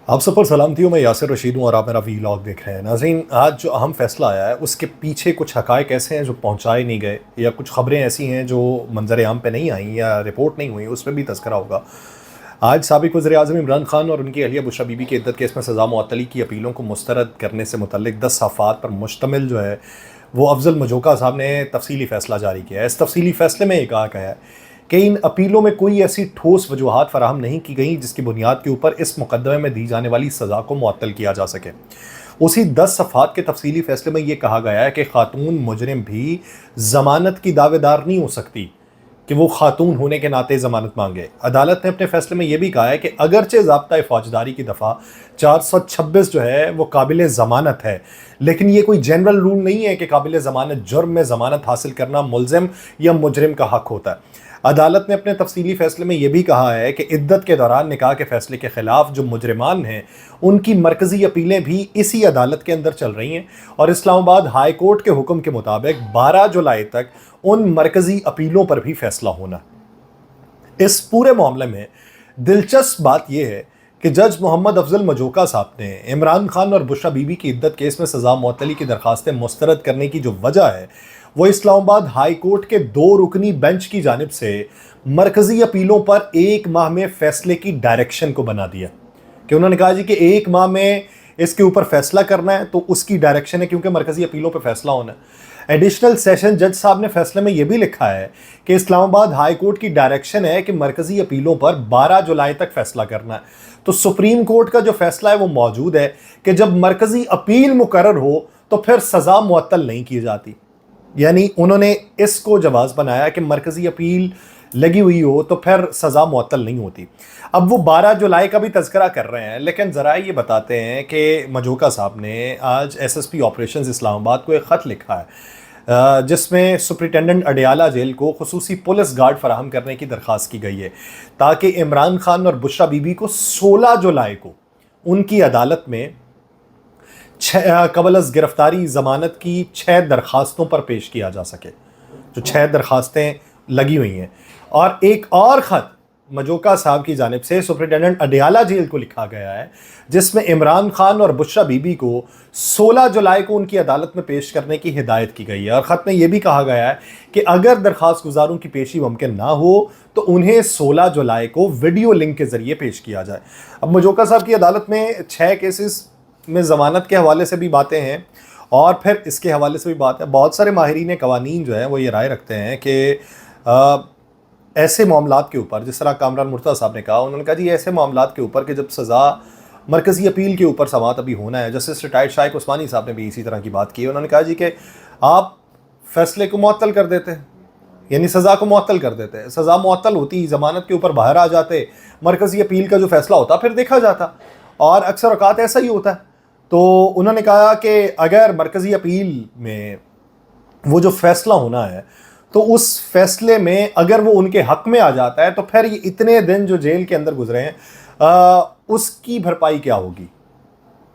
आप सब पर सलाम थी। मैं यासिर रशीद हूँ और आप मेरा वीलॉग देख रहे हैं। नाज़रीन, आज जो अहम फैसला आया है उसके पीछे कुछ हक़ाइक़ ऐसे हैं जो पहुँचाए नहीं गए, या कुछ ख़बरें ऐसी हैं जो मंजर आम पे नहीं आई या रिपोर्ट नहीं हुई, उस पर भी तज़किरा होगा। आज साबिक़ वज़ीर-ए-आज़म इमरान खान और उनकी अहलिया बुशरा बीबी के इद्दत केस में सज़ा मुअत्तली की अपीलों को मुस्तरद करने से मुतल्लिक़ 10 सफ़हात पर मुश्तमिल जो है वो अफ़ज़ल मजोका साहब ने तफ़सीली फ़ैसला जारी किया है। इस तफ़सीली फ़ैसले में ये कहा गया है कि इन अपीलों में कोई ऐसी ठोस वजूहात फ़राहम नहीं की गई जिसकी बुनियाद के ऊपर इस मुकदमे में दी जाने वाली सज़ा को मुअत्तल किया जा सके। उसी 10 सफ़हात के तफ़सीली फ़ैसले में ये कहा गया है कि खातून मुजरिम भी ज़मानत की दावेदार नहीं हो सकती कि वो खातून होने के नाते ज़मानत मांगे। अदालत ने अपने फ़ैसले में ये भी कहा है कि अगरचे ज़ाब्ता फ़ौजदारी की दफ़ा 426 जो है वो काबिल ज़मानत है, लेकिन ये कोई जनरल रूल नहीं है कि काबिल ज़मानत जुर्म में ज़मानत हासिल करना मुल्ज़िम या मुजरिम का हक़ होता है। अदालत ने अपने तफसीली फ़ैसले में यह भी कहा है कि इद्दत के दौरान निकाह के फ़ैसले के ख़िलाफ़ जो मुजरिमान हैं उनकी मरकज़ी अपीलें भी इसी अदालत के अंदर चल रही हैं और इस्लामाबाद हाई कोर्ट के हुक्म के मुताबिक 12 जुलाई तक उन मरकज़ी अपीलों पर भी फ़ैसला होना। इस पूरे मामले में दिलचस्प बात यह है कि जज मोहम्मद अफजल मजोका साहब ने इमरान खान और बुशरा बीबी की इद्दत केस में सज़ा मुअत्तली की दरख्वास्तें मुस्तरद करने की जो वजह है वो इस्लामाबाद हाई कोर्ट के 2 रुकनी बेंच की जानिब से मरकज़ी अपीलों पर 1 माह में फ़ैसले की डायरेक्शन को बना दिया कि उन्होंने कहा जी कि 1 माह में इसके ऊपर फैसला करना है, तो उसकी डायरेक्शन है क्योंकि मरकज़ी अपीलों पर फैसला होना है। एडिशनल सेशन जज साहब ने फैसले में यह भी लिखा है कि इस्लामाबाद हाई कोर्ट की डायरेक्शन है कि मरकज़ी अपीलों पर 12 जुलाई तक फैसला करना है। तो सुप्रीम कोर्ट का जो फैसला है वो मौजूद है कि जब मरकज़ी अपील मुकर्रर हो तो फिर सज़ा मुअत्तल नहीं की जाती। यानी उन्होंने इसको जवाज़ बनाया कि मरकज़ी अपील लगी हुई हो तो फिर सज़ा मुअत्तल नहीं होती। अब वो 12 जुलाई का भी तज़किरा कर रहे हैं, लेकिन ज़रा ये बताते हैं कि मजोका साहब ने आज एसएसपी ऑपरेशंस इस्लामाबाद को एक ख़त लिखा है जिसमें सुप्रिटेंडेंट अडियाला जेल को खुसूसी पुलिस गार्ड फराहम करने की दरख्वास्त की गई है ताकि इमरान खान और बुशरा बीबी को 16 जुलाई को उनकी अदालत में कबल गिरफ्तारी ज़मानत की 6 दरख्वास्तों पर पेश किया जा सके, जो 6 दरख्वास्तें लगी हुई हैं। और एक और ख़त मजोका साहब की जानिब से सुप्रिटेंडेंट अडियाला जेल को लिखा गया है जिसमें इमरान खान और बुशरा बीबी को 16 जुलाई को उनकी अदालत में पेश करने की हिदायत की गई है। और ख़त में यह भी कहा गया है कि अगर दरख्वास्त गुजारों की पेशी मुमकिन ना हो तो उन्हें 16 जुलाई को वीडियो लिंक के ज़रिए पेश किया जाए। अब मजोका साहब की अदालत में 6 केसेस में ज़मानत के हवाले से भी बातें हैं और फिर इसके हवाले से भी बात है। बहुत सारे माहिरीन क़वानीन जो है वो ये राय रखते हैं कि ऐसे मामलात के ऊपर, जिस तरह कामरान मुर्तज़ा साहब ने कहा, उन्होंने कहा जी ऐसे मामलात के ऊपर कि जब सज़ा मरकज़ी अपील के ऊपर समाअत अभी होना है। जस्टिस रिटायर्ड शाइक उस्मानी साहब ने भी इसी तरह की बात की है। उन्होंने कहा जी कि आप फ़ैसले को मुअत्तल कर देते हैं, यानी सज़ा को मुअत्तल कर देते हैं। सज़ा मुअत्तल होती, ज़मानत के ऊपर बाहर आ जाते, मरकज़ी अपील का जो फ़ैसला होता फिर देखा जाता, और अक्सर औक़ात ऐसा ही होता है। तो उन्होंने कहा कि अगर मरकज़ी अपील में वो जो फ़ैसला होना है तो उस फैसले में अगर वो उनके हक़ में आ जाता है तो फिर ये इतने दिन जो जेल के अंदर गुजरे हैं उसकी भरपाई क्या होगी,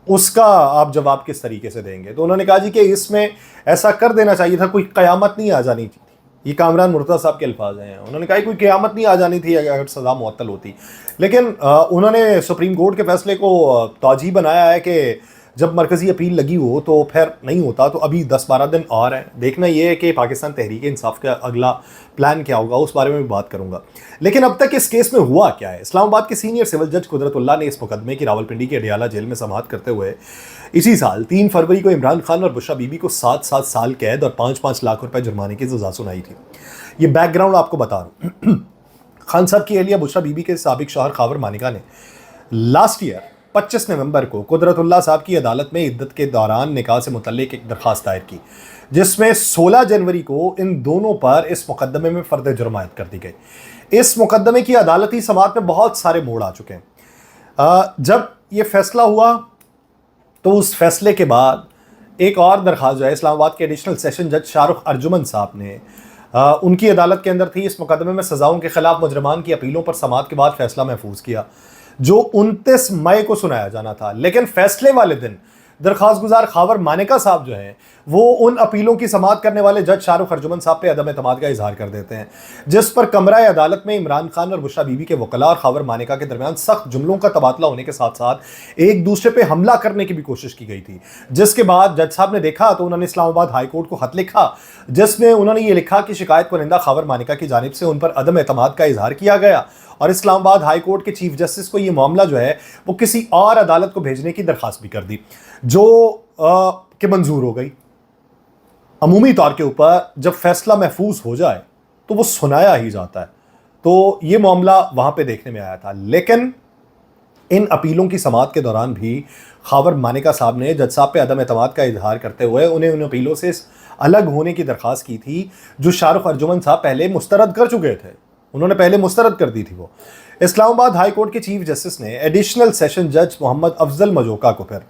उसका आप जवाब किस तरीके से देंगे। तो उन्होंने कहा जी कि इसमें ऐसा कर देना चाहिए था, कोई क़यामत नहीं आ जानी थी। ये कामरान मुर्तज़ा साहब के अल्फाज हैं। उन्होंने कहा कोई क़यामत नहीं आ जानी थी अगर सज़ा मुअत्तल होती। लेकिन उन्होंने सुप्रीम कोर्ट के फैसले को तौजीह बनाया है कि जब मरकज़ी अपील लगी हो तो फिर नहीं होता, तो अभी 10-12 दिन और हैं। देखना ये है कि पाकिस्तान तहरीक इंसाफ का अगला प्लान क्या होगा, उस बारे में भी बात करूंगा। लेकिन अब तक इस केस में हुआ क्या है। इस्लामाबाद के सीनियर सिविल जज कुदरतुल्लाह ने इस मुकदमे की रावलपिंडी के अडियाला जेल में समाअत करते हुए इसी साल 3 फरवरी को इमरान खान और बुशरा बीबी को 7-7 साल कैद और 5-5 लाख रुपए जुर्माने की सज़ा सुनाई थी। ये बैकग्राउंड आपको बता रहा हूँ। खान साहब की अहलिया बुशरा बीबी के साबिक शौहर खावर मानिका ने लास्ट ईयर 25 नवंबर को कुदरतुल्लाह साहब की अदालत में इद्दत के दौरान निकाह से मुतल्लिक एक दरख्वास्त दायर की जिसमें 16 जनवरी को इन दोनों पर इस मुकदमे में फ़र्द जुर्म आयद कर दी गई। इस मुकदमे की अदालती समाअत में बहुत सारे मोड़ आ चुके हैं। जब ये फैसला हुआ तो उस फैसले के बाद एक और दरख्वास्त जो है इस्लामाबाद के एडिशनल सेशन जज शाहरुख अर्जुमन साहब ने उनकी अदालत के अंदर थी। इस मुकदमे में सज़ाओं के खिलाफ मुजरमान की अपीलों पर समाअत के बाद फैसला महफूज किया जो 29 मई को सुनाया जाना था। लेकिन फैसले वाले दिन दरख्वास्त गुजार खावर मानिका साहब जो हैं वो उन अपीलों की समाअत करने वाले जज शाहरुख अर्जुमन साहब पे अदम एतमाद का इजहार कर देते हैं, जिस पर कमरा अदालत में इमरान खान और बुशरा बीबी के वकला और खावर मानिका के दरमियान सख्त जुमलों का तबादला होने के साथ साथ एक दूसरे पे हमला करने की भी कोशिश की गई थी। जिसके बाद जज साहब ने देखा तो उन्होंने इस्लामाबाद हाई कोर्ट को खत लिखा, जिसमें उन्होंने ये लिखा कि शिकायत कुनिंदा खावर मानिका की जानिब से उन पर अदम एतमाद का इजहार किया गया और इस्लामाबाद हाई कोर्ट के चीफ जस्टिस को यह मामला जो है वो किसी और अदालत को भेजने की दरखास्त भी कर दी, जो कि मंजूर हो गई। अमूमी तौर के ऊपर जब फैसला महफूज हो जाए तो वो सुनाया ही जाता है, तो ये मामला वहां पे देखने में आया था। लेकिन इन अपीलों की समाअत के दौरान भी खावर मानिका साहब ने जज साहब पे अदम एतमाद का इजहार करते हुए उन्हें उन अपीलों से अलग होने की दरख्वास्त की थी जो शाहरुख अर्जुमन साहब पहले मुस्तरद कर चुके थे। उन्होंने पहले मुस्तरद कर दी थी वो। इस्लामाबाद हाई कोर्ट के चीफ जस्टिस ने एडिशनल सेशन जज मोहम्मद अफजल मजोका को फिर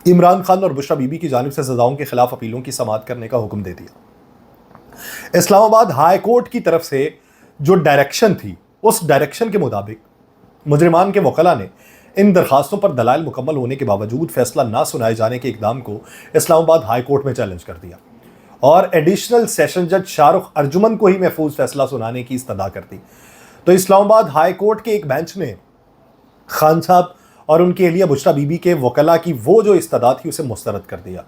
इमरान खान और बुशरा बीबी की जानिब से सजाओं के खिलाफ अपीलों की समाअत करने का हुक्म दे दिया। इस्लामाबाद हाई कोर्ट की तरफ से जो डायरेक्शन थी उस डायरेक्शन के मुताबिक मुजरिमान के वकला ने इन दरखास्तों पर दलाइल मुकम्मल होने के बावजूद फैसला ना सुनाए जाने के इकदाम को इस्लामाबाद हाई कोर्ट में चैलेंज कर दिया और एडिशनल सेशन जज शाहरुख अर्जुमन को ही महफूज फैसला सुनाने की इस्तदा कर दी। तो इस्लामाबाद हाई कोर्ट के एक बेंच ने खान साहब और उनकी अहलिया बुशरा बीबी के वकला की वो जो इस्तदा थी उसे मुस्तरद कर दिया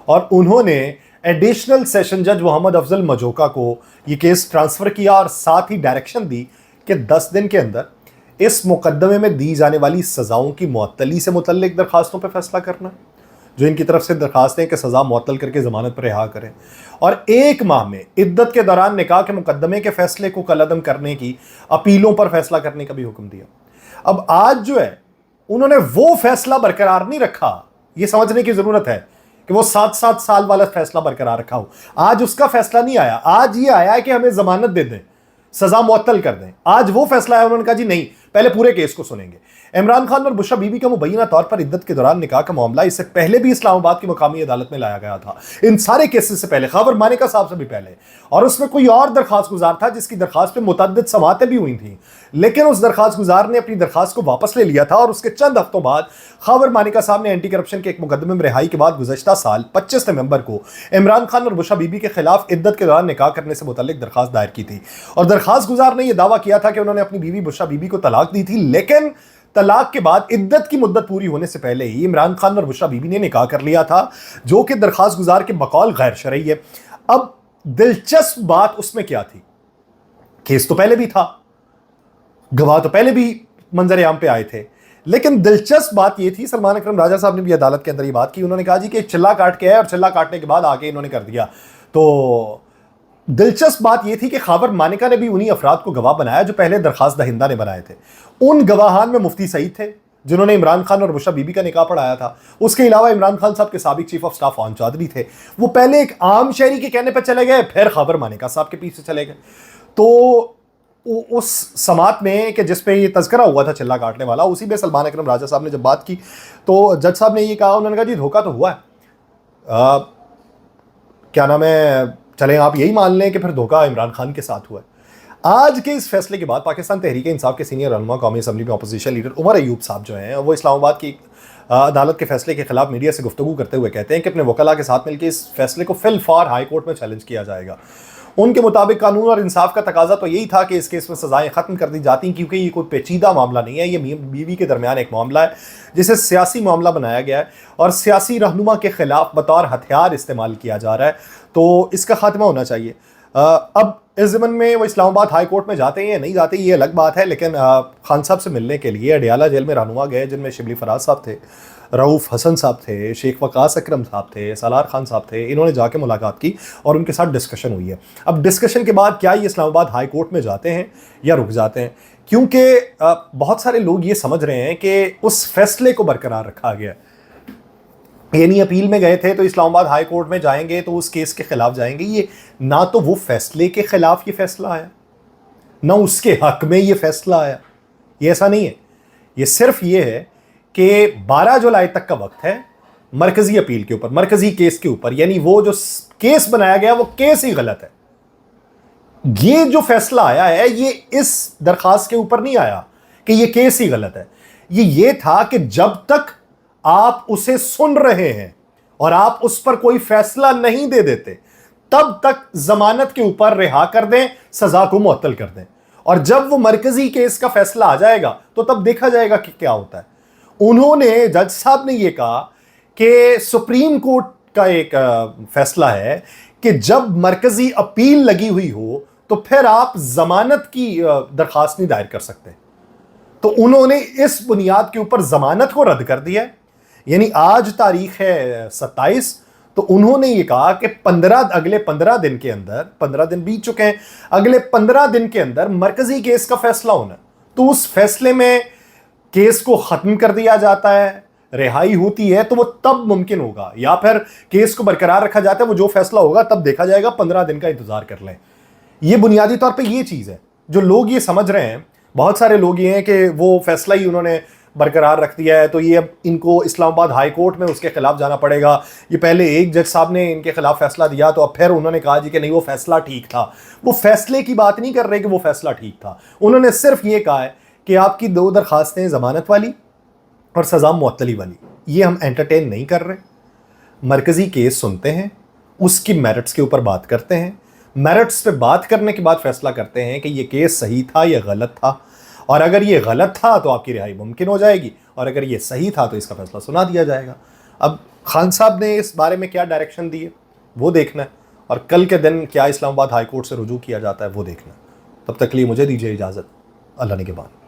और उन्होंने एडिशनल सेशन जज मोहम्मद अफजल मजोका को ये केस ट्रांसफ़र किया और साथ ही डायरेक्शन दी कि 10 दिन के अंदर इस मुकदमे में दी जाने वाली सज़ाओं की मुअत्तली से मुतल्लिक दरखास्तों पर फैसला करना, जो इनकी तरफ से दरखास्तें कि सज़ा मुअत्तल करके ज़मानत पर रिहा करें, और 1 माह में इद्दत के दौरान निकाह के मुकदमे के फैसले को कलअदम करने की अपीलों पर फैसला करने का भी हुक्म दिया। अब आज जो है उन्होंने वो फैसला बरकरार नहीं रखा, ये समझने की ज़रूरत है कि वो 7-7 साल वाला फैसला बरकरार रखा हो। आज उसका फैसला नहीं आया, आज ये आया है कि हमें ज़मानत दे दें, सज़ा मुअत्तल कर दें। आज वो फैसला है, उन्होंने कहा जी नहीं, पहले पूरे केस को सुनेंगे। इमरान खान और बुशरा बीबी का मुबैना तौर पर इद्दत के दौरान निकाह का मामला इससे पहले भी इस्लामाबाद की मुकामी अदालत में लाया गया था, इन सारे केसेस से पहले, खावर मानिका साहब से भी पहले, और उसमें कोई और दरखास्त गुजार था जिसकी दरखास्त पे मुतअद्दिद समाअतें भी हुई थी, लेकिन उस दरखास्त गुजार ने अपनी दरखास्त को वापस ले लिया था और उसके चंद हफ्तों बाद खावर मानिका साहब ने एंटी करप्शन के एक मुकदमे में रिहाई के बाद गुज़श्ता साल 25 नवंबर को इमरान खान और बुशरा बीबी के खिलाफ इद्दत के दौरान निकाह करने से मुतल्लिक दरखास्त दायर की थी और दरखास्त गुजार ने यह दावा किया था कि उन्होंने अपनी बीवी बुशरा बीबी को तलाक दी थी, लेकिन तलाक के बाद इद्दत की मुद्दत पूरी होने से पहले ही इमरान खान और बुशरा बीबी ने निकाह कर लिया था, जो कि दरखास्त गुजार के बकौल गैर शरई है। अब दिलचस्प बात उसमें क्या थी, केस तो पहले भी था, गवाह तो पहले भी मंजर आम पे आए थे, लेकिन दिलचस्प बात यह थी, सलमान अकरम राजा साहब ने भी अदालत के अंदर ये बात की, उन्होंने कहा जी कि चिल्ला काट के है और चिल्ला काटने के बाद आके इन्होंने कर दिया। तो दिलचस्प बात यह थी कि खावर मानिका ने भी उन्हीं अफराद को गवाह बनाया जो पहले दरखास्त दहिंदा ने बनाए थे। उन गवाहान में मुफ्ती सईद थे जिन्होंने इमरान खान और बुशरा बीबी का निकाह पढ़ाया था। उसके अलावा इमरान खान साहब के साबिक चीफ ऑफ स्टाफ आन चौधरी थे, वो पहले एक आम शहरी के कहने पर चले गए, फिर खावर मानिका साहब के पीछे चले गए। तो उस समात में कि जिस पे ये तज़किरा हुआ था चिल्ला काटने वाला, उसी में सलमान अकरम राजा साहब ने जब बात की तो जज साहब ने ये कहा, उन्होंने कहा जी धोखा तो हुआ है, क्या नाम है, चलें आप यही मान लें कि फिर धोखा इमरान खान के साथ हुआ है। आज के इस फैसले के बाद पाकिस्तान तहरीक इंसाफ के सीनियर रहनुमा कौमी असम्बली में अपोजिशन लीडर उमर अयूब साहब जो हैं, वो इस्लामाबाद की अदालत के फैसले के खिलाफ मीडिया से गुफ्तगू करते हुए कहते हैं कि अपने वकला के साथ मिलकर इस फैसले को फिल फॉर हाई कोर्ट में चैलेंज किया जाएगा। उनके मुताबिक कानून और इंसाफ का तकाजा तो यही था कि इस केस में सजाएं ख़त्म कर दी जाती, क्योंकि ये कोई पेचीदा मामला नहीं है, ये बीवी के दरमियान एक मामला है जिसे सियासी मामला बनाया गया है और सियासी रहनुमा के खिलाफ बतौर हथियार इस्तेमाल किया जा रहा है, तो इसका खात्मा होना चाहिए। अब इस ज़मन में वो इस्लामाबाद हाई कोर्ट में जाते हैं या नहीं जाते ये अलग बात है, लेकिन खान साहब से मिलने के लिए अडियाला जेल में रहनुमा गए, जिनमें शिबली फराज साहब थे, रऊफ़ हसन साहब थे, शेख वकास अकरम साहब थे, सालार खान साहब थे। इन्होंने जाके मुलाकात की और उनके साथ डिस्कशन हुई है। अब डिस्कशन के बाद क्या ये इस्लामाबाद हाई कोर्ट में जाते हैं या रुक जाते हैं, क्योंकि बहुत सारे लोग ये समझ रहे हैं कि उस फैसले को बरकरार रखा गया, यानी अपील में गए थे तो इस्लामाबाद हाई कोर्ट में जाएंगे तो उस केस के खिलाफ जाएंगे। ये ना तो वो फैसले के खिलाफ ये फैसला आया, ना उसके हक में ये फैसला आया, ये ऐसा नहीं है। ये सिर्फ ये है कि 12 जुलाई तक का वक्त है मरकजी अपील के ऊपर, मरकजी केस के ऊपर, यानी वो जो केस बनाया गया वो केस ही गलत है। ये जो फैसला आया है ये इस दरखास्त के ऊपर नहीं आया कि ये केस ही गलत है, ये था कि जब तक आप उसे सुन रहे हैं और आप उस पर कोई फैसला नहीं दे देते, तब तक जमानत के ऊपर रिहा कर दें, सजा को मुअत्तल कर दें। और जब वो मरकजी केस का फैसला आ जाएगा तो तब देखा जाएगा कि क्या होता है। उन्होंने, जज साहब ने यह कहा कि सुप्रीम कोर्ट का एक फैसला है कि जब मरकजी अपील लगी हुई हो तो फिर आप जमानत की दरखास्त नहीं दायर कर सकते। तो उन्होंने इस बुनियाद के ऊपर जमानत को रद्द कर दिया। यानी आज तारीख है 27, तो उन्होंने ये कहा कि अगले 15 दिन के अंदर, 15 दिन बीत चुके हैं, अगले 15 दिन के अंदर मरकजी केस का फैसला होना। तो उस फैसले में केस को खत्म कर दिया जाता है, रिहाई होती है, तो वो तब मुमकिन होगा, या फिर केस को बरकरार रखा जाता है, वो जो फैसला होगा तब देखा जाएगा, 15 दिन का इंतजार कर लें। ये बुनियादी तौर पे ये चीज़ है जो लोग ये समझ रहे हैं। बहुत सारे लोग ये हैं कि वो फैसला ही उन्होंने बरकरार रख दिया है, तो ये अब इनको इस्लामाबाद हाई कोर्ट में उसके खिलाफ जाना पड़ेगा। ये पहले एक जज साहब ने इनके खिलाफ फैसला दिया, तो अब फिर उन्होंने कहा जी कि नहीं वो फैसला ठीक था। वो फैसले की बात नहीं कर रहे कि वो फैसला ठीक था, उन्होंने सिर्फ ये कहा है कि आपकी 2 दरखास्तें, जमानत वाली और सजा मुअत्तली वाली, ये हम एंटरटेन नहीं कर रहे। मरकजी केस सुनते हैं, उसकी मेरिट्स के ऊपर बात करते हैं, मेरिट्स पे बात करने के बाद फैसला करते हैं कि ये केस सही था या गलत था, और अगर ये गलत था तो आपकी रिहाई मुमकिन हो जाएगी, और अगर ये सही था तो इसका फैसला सुना दिया जाएगा। अब खान साहब ने इस बारे में क्या डायरेक्शन दी है वो देखना है, और कल के दिन क्या इस्लामाबाद हाई कोर्ट से रुजू किया जाता है वो देखना है। तब तक के लिए मुझे दीजिए इजाज़त। अल्लाह ने के बाद।